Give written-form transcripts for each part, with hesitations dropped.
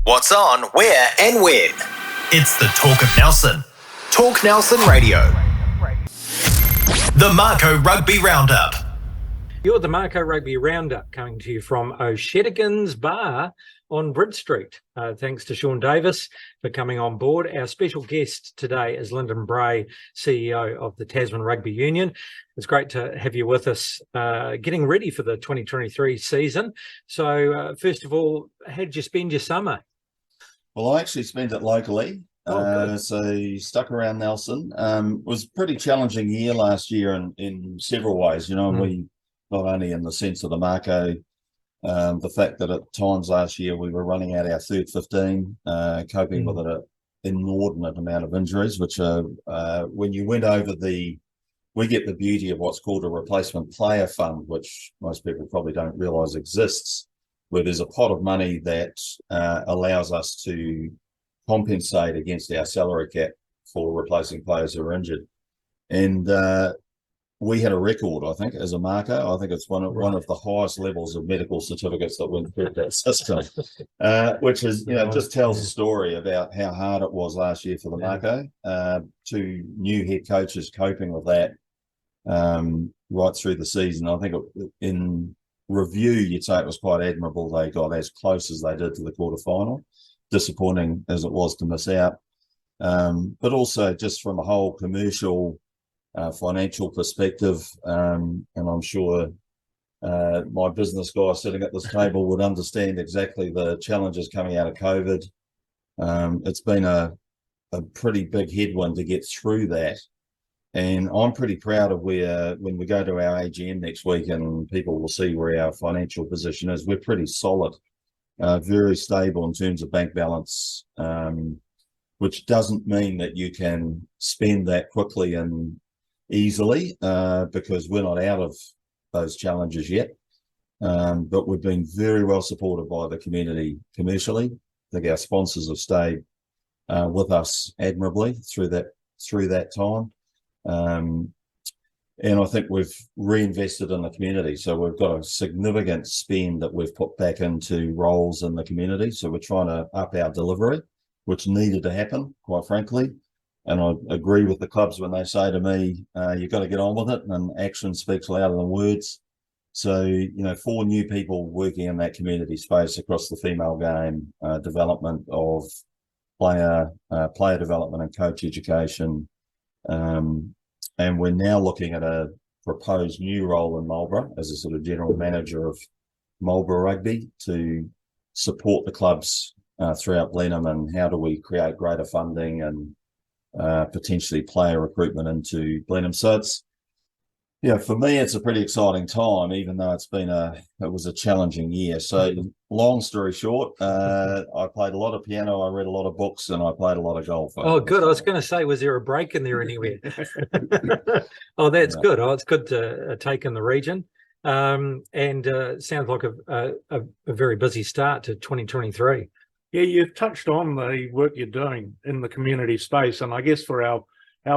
What's on, where and when. It's the Talk of Nelson. Talk Nelson Radio. The Mako Rugby Roundup. You're the Mako Rugby Roundup, coming to you from O'Shedigan's Bar on Bridge Street. Thanks to Sean Davis for coming on board. Our special guest today is Lyndon Bray, CEO of the Tasman Rugby Union. It's great to have you with us, getting ready for the 2023 season. So first of all, how did you spend your summer? Well, I actually spent it locally. So stuck around Nelson. It was a pretty challenging year last year in several ways. We not only in the sense of the Mako, the fact that at times last year we were running out our third 15, coping with an inordinate amount of injuries, which when you went over we get the beauty of what's called a replacement player fund, which most people probably don't realise exists, where there's a pot of money that allows us to compensate against our salary cap for replacing players who are injured. And we had a record, I think, as a Mako. I think it's one of the highest levels of medical certificates that went through that system, which is, just tells a story about how hard it was last year for the Mako. Two new head coaches coping with that right through the season. I think in review, you'd say it was quite admirable. They got as close as they did to the quarterfinal, disappointing as it was to miss out. But also just from a whole commercial financial perspective, and I'm sure my business guy sitting at this table would understand exactly the challenges coming out of COVID. It's been a pretty big headwind to get through that, and I'm pretty proud of when we go to our AGM next week and people will see where our financial position is. We're pretty solid, very stable in terms of bank balance, which doesn't mean that you can spend that quickly and easily, because we're not out of those challenges yet. But we've been very well supported by the community commercially. I think our sponsors have stayed with us admirably through that time. And I think we've reinvested in the community. So we've got a significant spend that we've put back into roles in the community. So we're trying to up our delivery, which needed to happen, quite frankly. And I agree with the clubs when they say to me, you've got to get on with it, and action speaks louder than words. So, 4 new people working in that community space across the female game, development of player development and coach education. And we're now looking at a proposed new role in Marlborough as a sort of general manager of Marlborough Rugby to support the clubs throughout Blenheim, and how do we create greater funding and potentially player recruitment into Blenheim. So it's, for me, it's a pretty exciting time, even though it was a challenging year. So long story short, I played a lot of piano, I read a lot of books, and I played a lot of golf. Oh, good. I was going to say, was there a break in there anywhere? Oh, that's good. Oh, it's good to take in the region. And sounds like a very busy start to 2023. Yeah, you've touched on the work you're doing in the community space, and I guess for our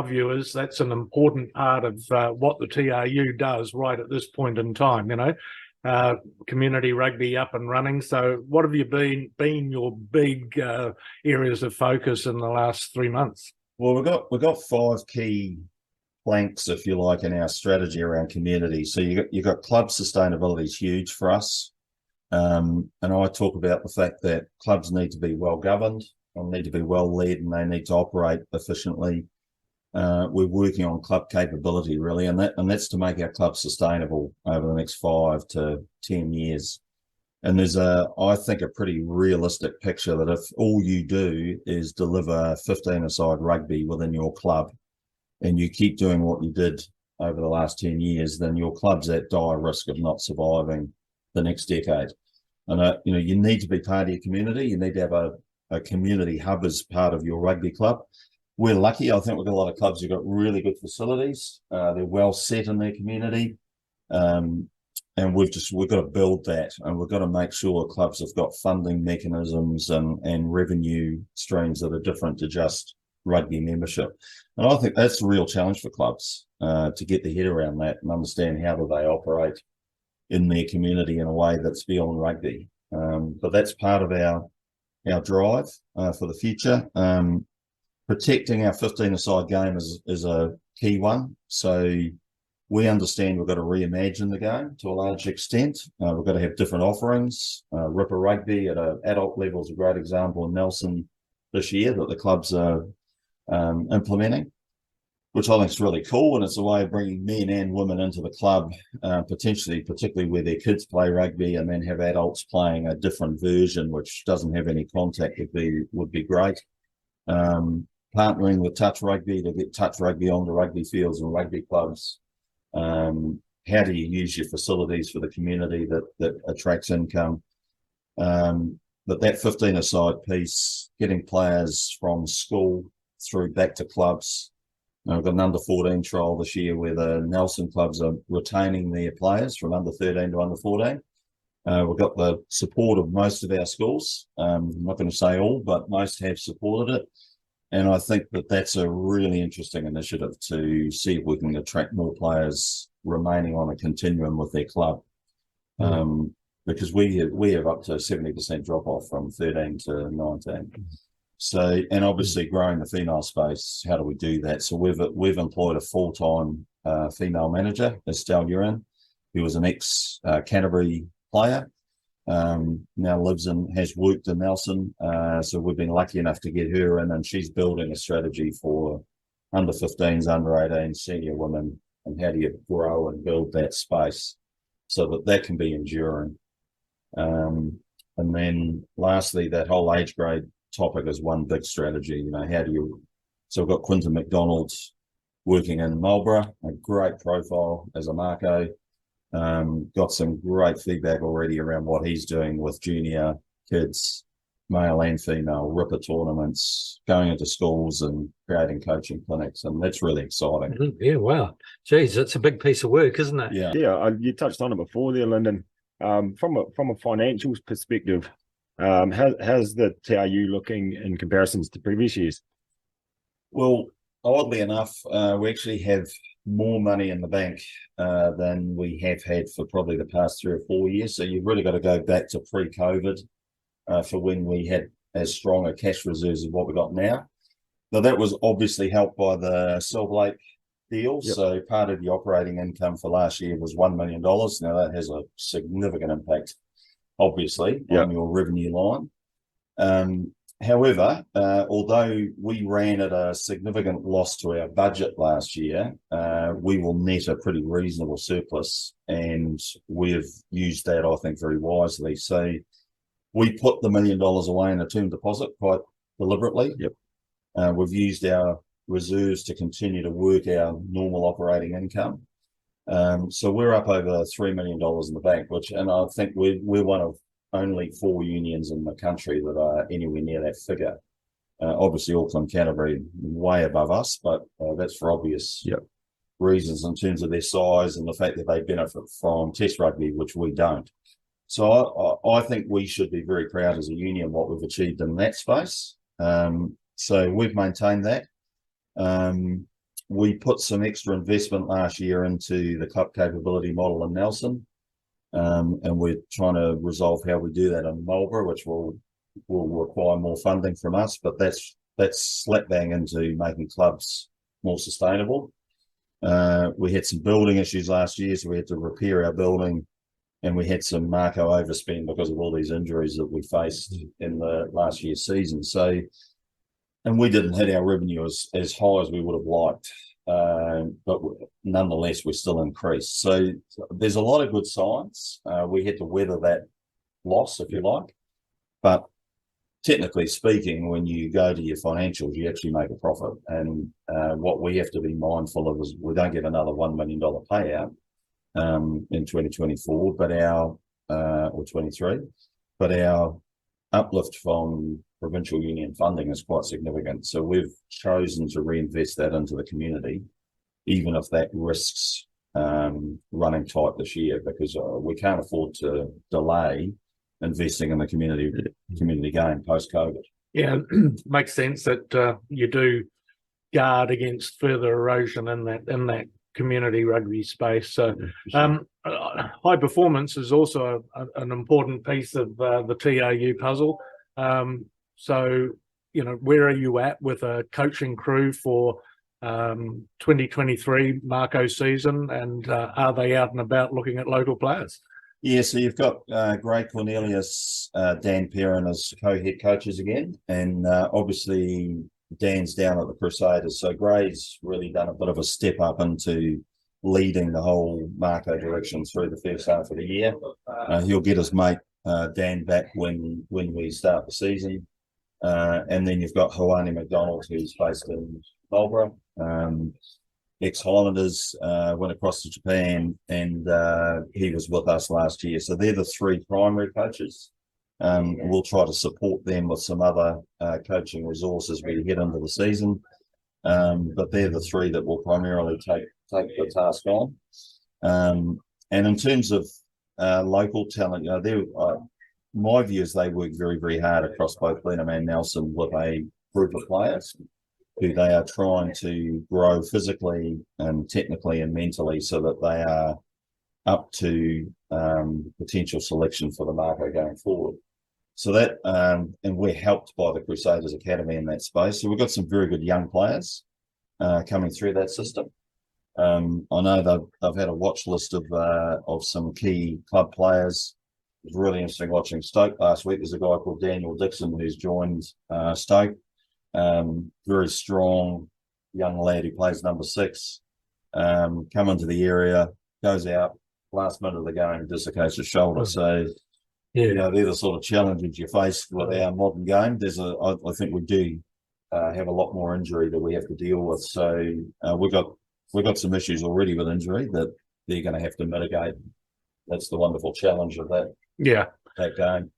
viewers, that's an important part of what the TRU does right at this point in time. Community rugby up and running. So, what have you been your big areas of focus in the last 3 months? Well, we've got 5 key planks, if you like, in our strategy around community. So you got club sustainability is huge for us. And I talk about the fact that clubs need to be well governed, and need to be well led, and they need to operate efficiently. We're working on club capability, really, and that's to make our club sustainable over the next 5 to 10 years. And there's I think, a pretty realistic picture that if all you do is deliver 15-a-side rugby within your club, and you keep doing what you did over the last 10 years, then your club's at dire risk of not surviving the next decade. And you need to be part of your community. You need to have a community hub as part of your rugby club. We're lucky. I think we've got a lot of clubs who've got really good facilities. They're well set in their community. And we've got to build that, and we've got to make sure clubs have got funding mechanisms and revenue streams that are different to just rugby membership. And I think that's a real challenge for clubs to get their head around that and understand how do they operate in their community in a way that's beyond rugby. But that's part of our our drive for the future. Protecting our 15-a-side game is a key one. So we understand we've got to reimagine the game to a large extent. We've got to have different offerings. Ripper Rugby at an adult level is a great example in Nelson this year that the clubs are implementing, which I think is really cool. And it's a way of bringing men and women into the club, particularly where their kids play rugby, and then have adults playing a different version, which doesn't have any contact would be great. Partnering with Touch Rugby to get Touch Rugby on the rugby fields and rugby clubs. How do you use your facilities for the community that attracts income? But that 15-a-side piece, getting players from school through back to clubs. We've got an under-14 trial this year where the Nelson clubs are retaining their players from under-13 to under-14. We've got the support of most of our schools. I'm not going to say all, but most have supported it. And I think that's a really interesting initiative to see if we can attract more players remaining on a continuum with their club. Because we have up to 70% drop off from 13 to 19. So, and obviously growing the female space, how do we do that? So we've employed a full-time female manager, Estelle Urin, who was an ex-Canterbury player, now has worked in Nelson. So we've been lucky enough to get her in, and she's building a strategy for under-15s, under-18, senior women, and how do you grow and build that space so that can be enduring. And then lastly, that whole age grade topic is one big strategy. So we've got Quinton McDonald working in Marlborough, a great profile as a Mako. Got some great feedback already around what he's doing with junior kids, male and female, ripper tournaments, going into schools and creating coaching clinics, and that's really exciting. Yeah, wow. Geez, it's a big piece of work, isn't it? Yeah. You touched on it before there, Lyndon. From a financials perspective, how's the TRU looking in comparisons to previous years? Well, oddly enough, we actually have more money in the bank than we have had for probably the past 3 or 4 years. So you've really got to go back to pre-COVID for when we had as strong a cash reserves as what we got now. Now, that was obviously helped by the Silver Lake deal. Yep. So part of the operating income for last year was $1 million. Now, that has a significant impact, obviously, on your revenue line. However, although we ran at a significant loss to our budget last year, we will net a pretty reasonable surplus, and we've used that, I think, very wisely. So we put the $1 million away in a term deposit quite deliberately. Yep. We've used our reserves to continue to work our normal operating income. So we're up over $3 million in the bank, and I think we're one of only 4 unions in the country that are anywhere near that figure. Obviously, Auckland, Canterbury, way above us, but that's for obvious reasons in terms of their size and the fact that they benefit from Test rugby, which we don't. So I think we should be very proud as a union what we've achieved in that space. So we've maintained that. We put some extra investment last year into the club capability model in Nelson. And we're trying to resolve how we do that in Marlborough, which will require more funding from us, but that's slap bang into making clubs more sustainable. We had some building issues last year, so we had to repair our building, and we had some Mako overspend because of all these injuries that we faced in the last year's season. So, and we didn't hit our revenue as high as we would have liked. But nonetheless, we still increased. So there's a lot of good signs. We had to weather that loss, if you like. But technically speaking, when you go to your financials, you actually make a profit. And what we have to be mindful of is we don't get another $1 million payout in 2024, but or 23. But our uplift from provincial union funding is quite significant. So we've chosen to reinvest that into the community, even if that risks running tight this year, because we can't afford to delay investing in the community game post-COVID. Yeah, makes sense that you do guard against further erosion in that community rugby space. So high performance is also an important piece of the TRU puzzle. So, where are you at with a coaching crew for 2023 Mako season, and are they out and about looking at local players? Yeah, so you've got Gray Cornelius, Dan Perrin as co-head coaches again, and obviously Dan's down at the Crusaders. So Gray's really done a bit of a step up into leading the whole Mako direction through the first half of the year. He'll get his mate Dan back when we start the season. And then you've got Hoani McDonald, who's based in Marlborough. Ex-Highlanders, went across to Japan, and he was with us last year. So they're the three primary coaches. We'll try to support them with some other coaching resources as we head into the season. But they're the three that will primarily take the task on. And in terms of local talent, my view is they work very, very hard across both Blenheim and Nelson with a group of players who they are trying to grow physically and technically and mentally so that they are up to potential selection for the Mako going forward. So that, and we're helped by the Crusaders Academy in that space. So we've got some very good young players coming through that system. I know they've had a watch list of some key club players. It was really interesting watching Stoke last week. There's a guy called Daniel Dixon who's joined Stoke. Very strong young lad who plays number 6. Come into the area, goes out, last minute of the game, dislocates his shoulder. So, they're the sort of challenges you face with our modern game. I think we do have a lot more injury that we have to deal with. So we've got some issues already with injury that they're going to have to mitigate. That's the wonderful challenge of that game.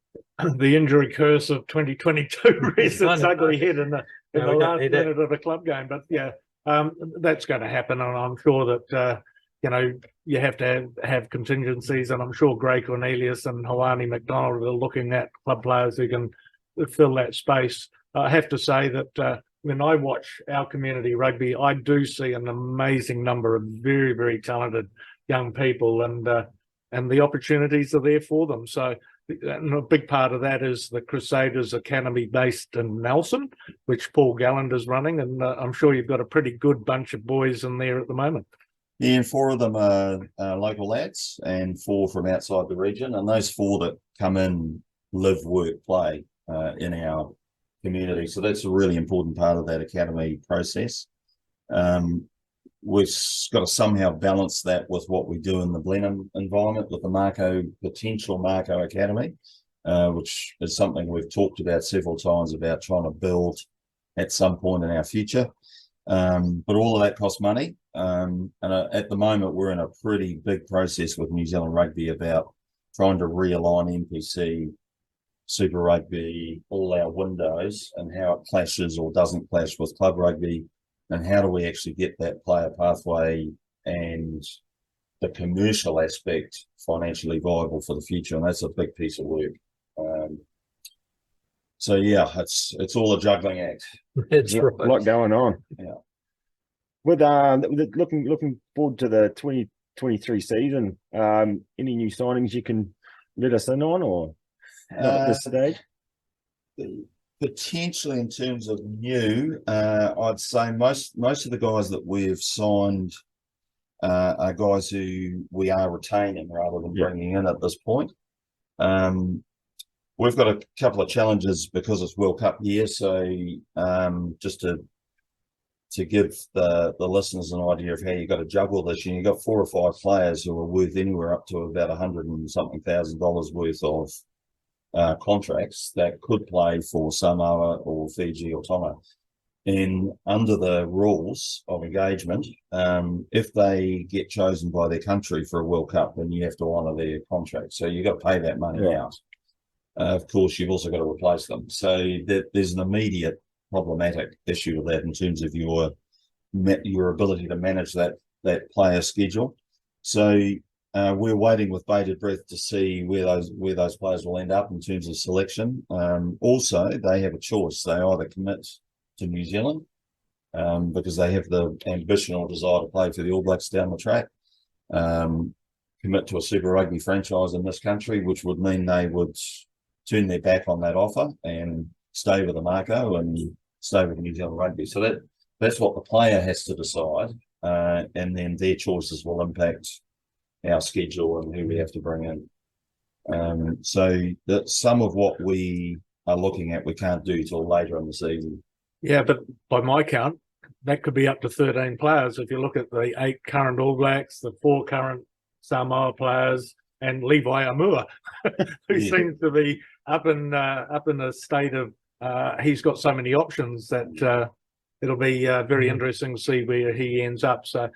The injury curse of 2022 rears its ugly head in the last minute of a club game. But that's going to happen, and I'm sure that you have to have contingencies, and I'm sure Gray Cornelius and Hoani McDonald are looking at club players who can fill that space. I have to say that when I watch our community rugby, I do see an amazing number of very, very talented young people, and the opportunities are there for them. So, and a big part of that is the Crusaders Academy based in Nelson, which Paul Galland is running, and I'm sure you've got a pretty good bunch of boys in there at the moment. Yeah, and 4 of them are local lads and 4 from outside the region. And those 4 that come in live, work, play in our community. So that's a really important part of that academy process. We've got to somehow balance that with what we do in the Blenheim environment with the potential Mako Academy, which is something we've talked about several times about trying to build at some point in our future. But all of that costs money. And at the moment, we're in a pretty big process with New Zealand Rugby about trying to realign NPC, Super Rugby, all our windows, and how it clashes or doesn't clash with club rugby, and how do we actually get that player pathway and the commercial aspect financially viable for the future. And that's a big piece of work. So it's all a juggling act. It's right. A lot going on. Yeah. With looking forward to the 2023 season, any new signings you can let us in on, or not at this stage? Potentially in terms of new, I'd say most of the guys that we've signed are guys who we are retaining rather than bringing in at this point. We've got a couple of challenges because it's World Cup year, so just to give the listeners an idea of how you've got to juggle this, you've got 4 or 5 players who are worth anywhere up to about $100 and something thousand worth of contracts that could play for Samoa or Fiji or Tonga. And under the rules of engagement, if they get chosen by their country for a World Cup, then you have to honour their contract. So you've got to pay that money out. Of course, you've also got to replace them. So there's an immediate problematic issue with that in terms of your ability to manage that player schedule. So we're waiting with bated breath to see where those players will end up in terms of selection. Also, they have a choice. They either commit to New Zealand because they have the ambition or desire to play for the All Blacks down the track, commit to a Super Rugby franchise in this country, which would mean they would turn their back on that offer and stay with the Mako and stay with New Zealand Rugby. So that's what the player has to decide, and then their choices will impact our schedule and who we have to bring in. So that some of what we are looking at, we can't do till later in the season. Yeah, but by my count, that could be up to 13 players. If you look at the 8 current All Blacks, the 4 current Samoa players, and Levi Amua, who seems to be up in a state of he's got so many options that it'll be very interesting to see where he ends up. So,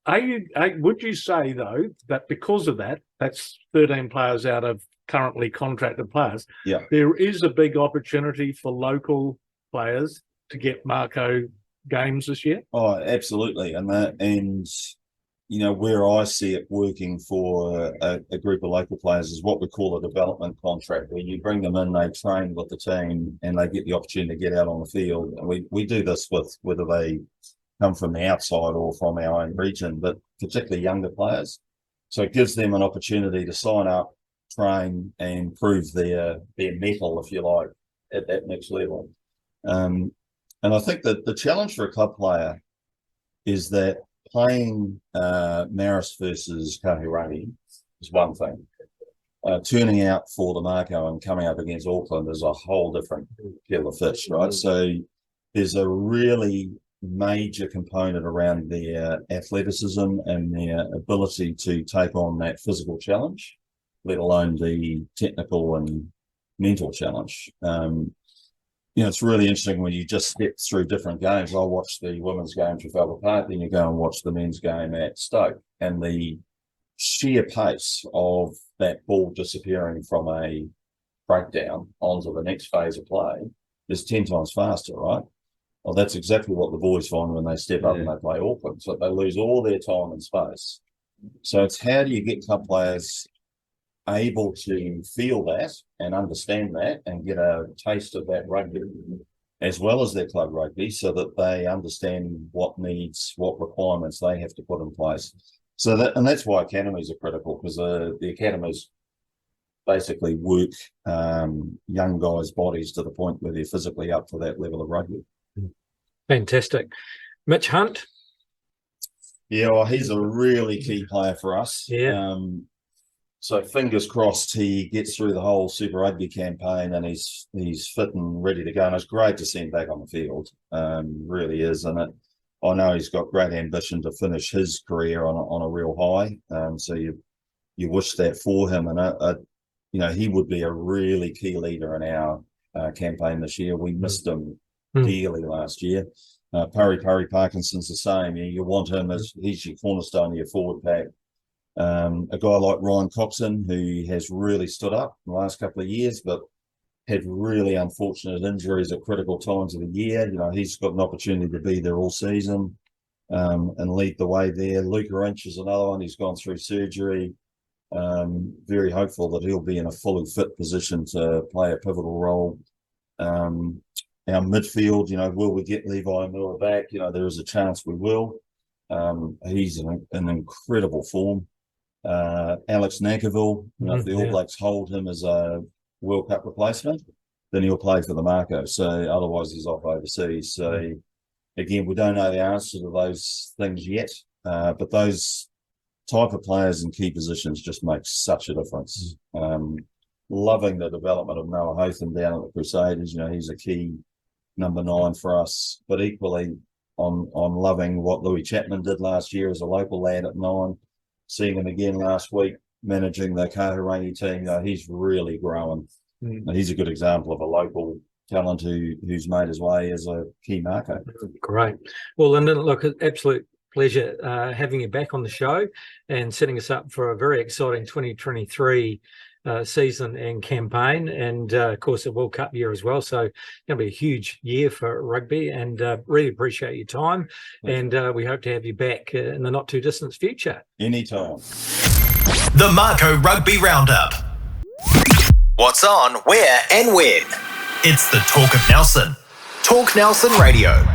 would you say though that because of that, that's 13 players out of currently contracted players? Yeah, there is a big opportunity for local players to get Mako games this year. Oh, absolutely, and you know, where I see it working for a group of local players is what we call a development contract, where you bring them in, they train with the team, and they get the opportunity to get out on the field. And we do this with whether they come from the outside or from our own region, but particularly younger players. So it gives them an opportunity to sign up, train, and prove their mettle, if you like, at that next level. And I think that the challenge for a club player is that playing Marist versus Kahurangi is one thing. Turning out for the Mako and coming up against Auckland is a whole different kettle of fish, right? So there's a really major component around their athleticism and their ability to take on that physical challenge, let alone the technical and mental challenge. You know, it's really interesting when you just step through different games. I watched the women's game at Trafalgar Park, then you go and watch the men's game at Stoke, and the sheer pace of that ball disappearing from a breakdown onto the next phase of play is 10 times faster, right? Well, that's exactly what the boys find when they step up and they play Auckland. So they lose all their time and space. So it's how do you get club players able to feel that and understand that and get a taste of that rugby as well as their club rugby, so that they understand what needs, what requirements they have to put in place. So that's why academies are critical, because the academies basically work young guys' bodies to the point where they're physically up for that level of rugby. Fantastic. Mitch Hunt? Yeah, well, he's a really key player for us. Yeah. So fingers crossed he gets through the whole Super Rugby campaign and he's fit and ready to go. And it's great to see him back on the field. Really is. And I know he's got great ambition to finish his career on a real high. So you wish that for him. And you know, he would be a really key leader in our campaign this year. We missed him dearly last year. Pari Parkinson's the same. You want him as he's your cornerstone of your forward pack. A guy like Ryan Coxon, who has really stood up in the last couple of years, but had really unfortunate injuries at critical times of the year. You know, he's got an opportunity to be there all season and lead the way there. Luca Inch is another one. He's gone through surgery. Very hopeful that he'll be in a fully fit position to play a pivotal role. Our midfield, you know, will we get Levi Miller back? You know, there is a chance we will. He's in incredible form. Alex Nankivell, you know, if the All Blacks hold him as a World Cup replacement, then he'll play for the Mako. So otherwise he's off overseas. So again, we don't know the answer to those things yet, but those type of players in key positions just make such a difference. Loving the development of Noah Hotham down at the Crusaders. You know, he's a key number 9 for us, but equally on loving what Louis Chapman did last year as a local lad at 9. Seeing him again last week, managing the Kahurangi team, he's really growing. And he's a good example of a local talent who's made his way as a key Mako. Great. Well, Lyndon, look, absolute pleasure having you back on the show and setting us up for a very exciting 2023 season and campaign, and of course a World Cup year as well. So it's going to be a huge year for rugby, and really appreciate your time. And we hope to have you back in the not too distant future. Anytime. The Mako Rugby Roundup. What's on, where and when. It's the Talk of Nelson. Talk Nelson Radio.